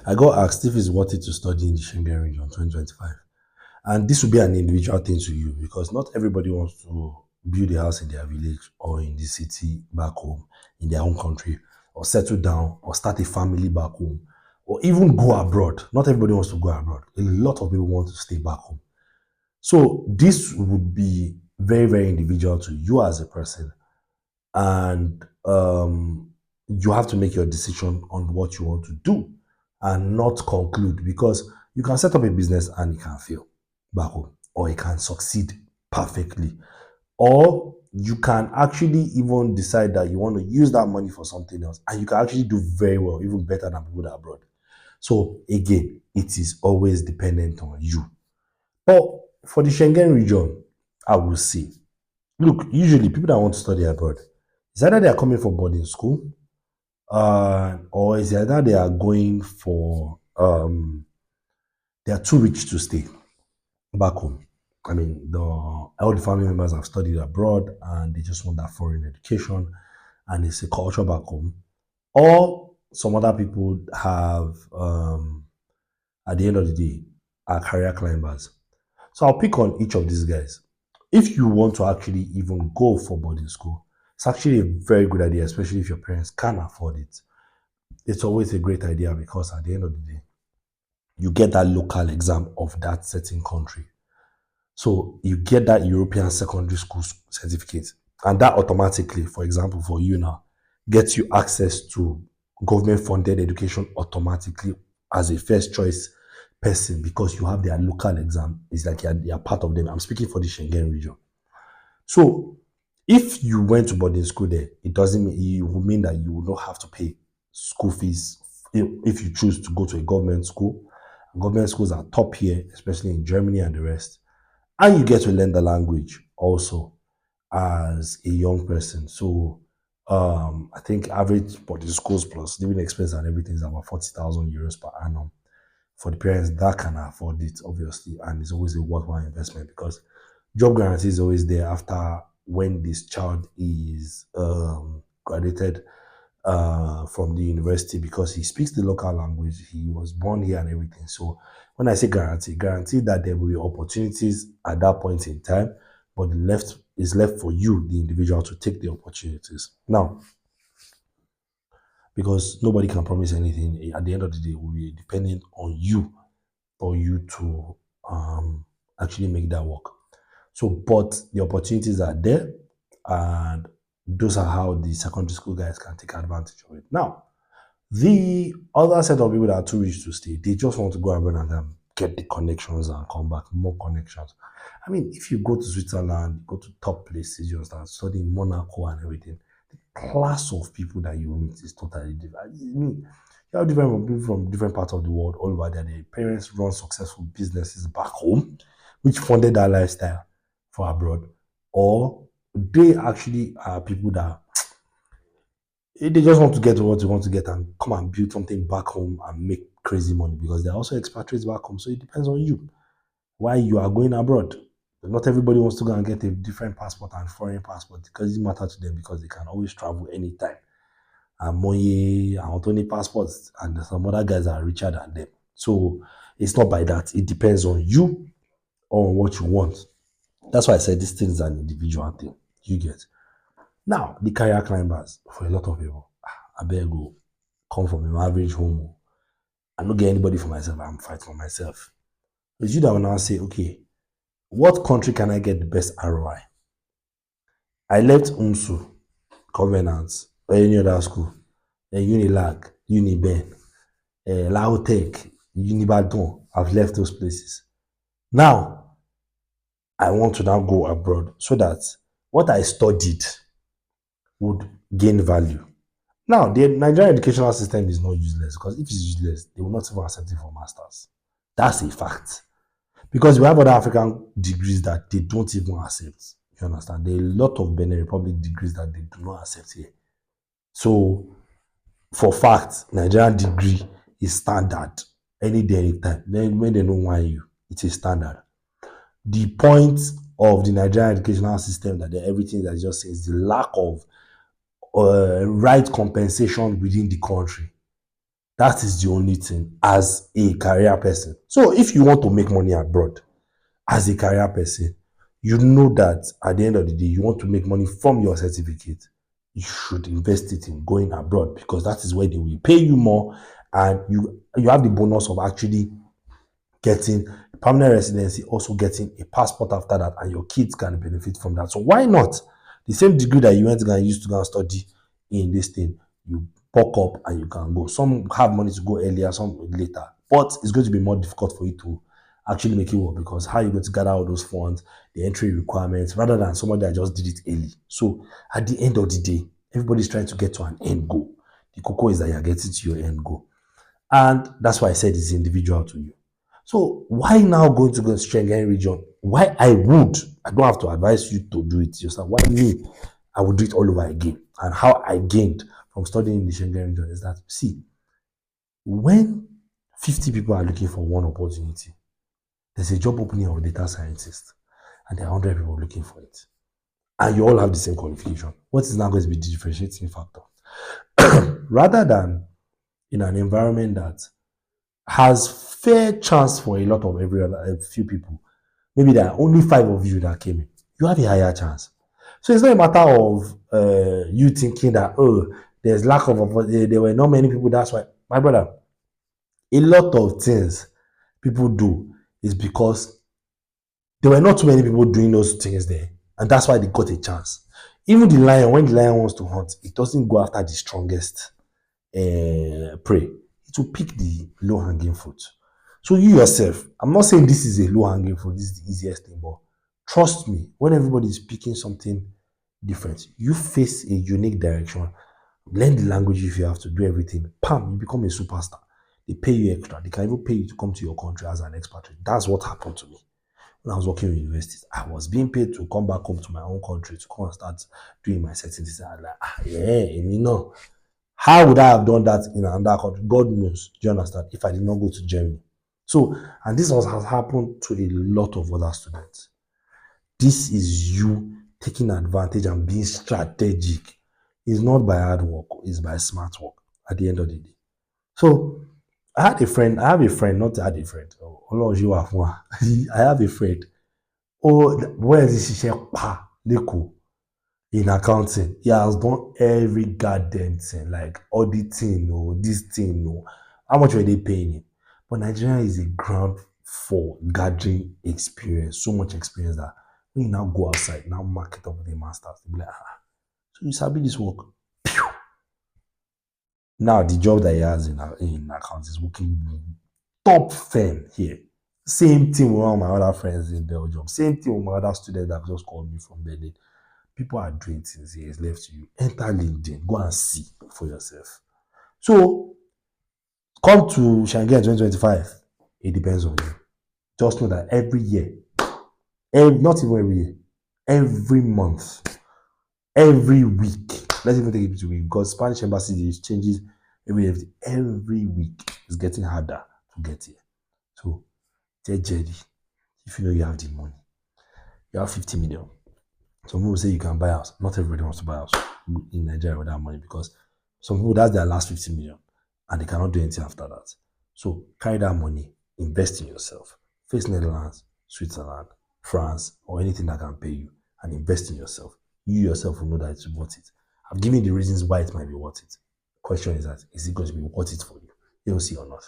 I got asked if it's worth it to study in the Schengen region 2025. And this will be an individual thing to you because not everybody wants to build a house in their village or in the city back home, in their home country, or settle down or start a family back home, or even go abroad. Not everybody wants to go abroad. A lot of people want to stay back home. So this would be very, very individual to you as a person. And you have to make your decision on what you want to do and not conclude because you can set up a business and it can fail back home or it can succeed perfectly, or you can actually even decide that you want to use that money for something else and you can actually do very well, even better than people that are abroad. So again, it is always dependent on you. But for the Schengen region, I will say, look, usually people that want to study abroad, it's either they are coming for boarding school, or it's either they are going for they are too rich to stay back home. I mean, all the family members have studied abroad and they just want that foreign education and it's a culture back home. Or some other people have, at the end of the day, are career climbers. So I'll pick on each of these guys. If you want to actually even go for boarding school, it's actually a very good idea, especially if your parents can afford it. It's always a great idea because at the end of the day, you get that local exam of that certain country. So you get that European secondary school certificate. And that automatically, for example, for you now, gets you access to government funded education automatically as a first choice person because you have their local exam. It's like you're part of them. I'm speaking for the Schengen region. So if you went to boarding school there, it doesn't mean it will mean that you will not have to pay school fees if you choose to go to a government school. Government schools are top here, especially in Germany and the rest. And you get to learn the language also as a young person. So I think average boarding schools plus living expense and everything is about 40,000 euros per annum. For the parents that can afford it, obviously, and it's always a worthwhile investment because job guarantee is always there after when this child is graduated from the university because he speaks the local language. He was born here and everything. So when I say guarantee that there will be opportunities at that point in time, but the left is left for you, the individual, to take the opportunities. Now, because nobody can promise anything, at the end of the day, it will be dependent on you for you to actually make that work. So, but the opportunities are there, and those are how the secondary school guys can take advantage of it. Now, the other set of people that are too rich to stay, they just want to go abroad and get the connections and come back, more connections. I mean, if you go to Switzerland, go to top places, you start studying Monaco and everything, the class of people that you meet is totally different. I mean, you have different people from different parts of the world all over there. Their parents run successful businesses back home, which funded that lifestyle for abroad, or they actually are people that they just want to get what they want to get and come and build something back home and make crazy money because they're also expatriates back home. So it depends on you why you are going abroad. Not everybody wants to go and get a different passport and foreign passport because it doesn't matter to them because they can always travel anytime. And Moye and Tony passports and some other guys are richer than them. So it's not by that. It depends on you or on what you want. That's why I said this thing is an individual thing. You get. Now, the career climbers, for a lot of people, I better go come from an average home. I don't get anybody for myself. I'm fighting for myself. It's you that will now say, okay, what country can I get the best ROI? I left UNSU, Covenant, or any other school, Unilag, Uniben, Lautech, Unibaton. I've left those places. Now, I want to now go abroad so that what I studied would gain value. Now, the Nigerian educational system is not useless because if it's useless, they will not even accept it for masters. That's a fact. Because we have other African degrees that they don't even accept. You understand? There are a lot of Benin Republic degrees that they do not accept here. So, for fact, Nigerian degree is standard. Any day, anytime. Then when they don't want you, it's a standard. The point of the Nigerian educational system that everything that just says the lack of right compensation within the country. That is the only thing as a career person. So if you want to make money abroad as a career person, you know that at the end of the day, you want to make money from your certificate, you should invest it in going abroad because that is where they will pay you more and you have the bonus of actually getting permanent residency, also getting a passport after that, and your kids can benefit from that. So why not? The same degree that you went to go and used to go and study in this thing, you buck up and you can go. Some have money to go earlier, some later, but it's going to be more difficult for you to actually make it work because how are you going to gather all those funds, the entry requirements, rather than somebody that just did it early. So at the end of the day, everybody's trying to get to an end goal. The cocoa is that you're getting to your end goal. And that's why I said it's individual to you. So why now going to go to Schengen region? Why I would, I don't have to advise you to do it yourself. Why me, I would do it all over again. And how I gained from studying in the Schengen region is that, see, when 50 people are looking for one opportunity, there's a job opening of a data scientist, and there are 100 people looking for it. And you all have the same qualification. What is now going to be the differentiating factor? Rather than in an environment that has fair chance for a lot of a few people. Maybe there are only 5 of you that came in. You have a higher chance. So it's not a matter of you thinking that there's lack of there were not many people. That's why, my brother, a lot of things people do is because there were not too many people doing those things there, and that's why they got a chance. Even the lion, when the lion wants to hunt, it doesn't go after the strongest prey. It will pick the low hanging fruit. So you yourself, I'm not saying this is a low hanging fruit, this is the easiest thing, but trust me, when everybody is picking something different, you face a unique direction, learn the language if you have to do everything, pam, you become a superstar. They pay you extra. They can even pay you to come to your country as an expatriate. That's what happened to me when I was working in universities. I was being paid to come back home to my own country to come and start doing my certain things. I was like, you know, how would I have done that in another country? God knows. Do you understand? If I did not go to Germany. So, and this has happened to a lot of other students. This is you taking advantage and being strategic. It's not by hard work, it's by smart work at the end of the day. So, I have a friend, not had a friend. I have a friend. Oh, where is this? Leko in accounting. He has done every goddamn thing, like auditing, no, this thing, no. How much were they paying him? But Nigeria is a ground for gathering experience, so much experience that when you now go outside, now market up with the masters, they be like, so you sabi this work. Pew! Now the job that he has in accounts is working top firm here. Same thing with all my other friends in Belgium. Same thing with my other students that have just called me from Berlin. People are doing things here. It's left to you. Enter LinkedIn. Go and see for yourself. So, come to Schengen 2025. It depends on you. Just know that every year, not even every year, every month, every week, let's even take it to week because Spanish embassy changes every week. It's getting harder to get here. So, get ready. If you know you have the money, you have 50 million. Some people say you can buy house. Not everybody wants to buy house in Nigeria with that money because some people, that's their last 50 million and they cannot do anything after that. So carry that money, invest in yourself. Face Netherlands, Switzerland, France, or anything that can pay you and invest in yourself. You yourself will know that it's worth it. I've given the reasons why it might be worth it. Question is that, is it going to be worth it for you? You'll see or not.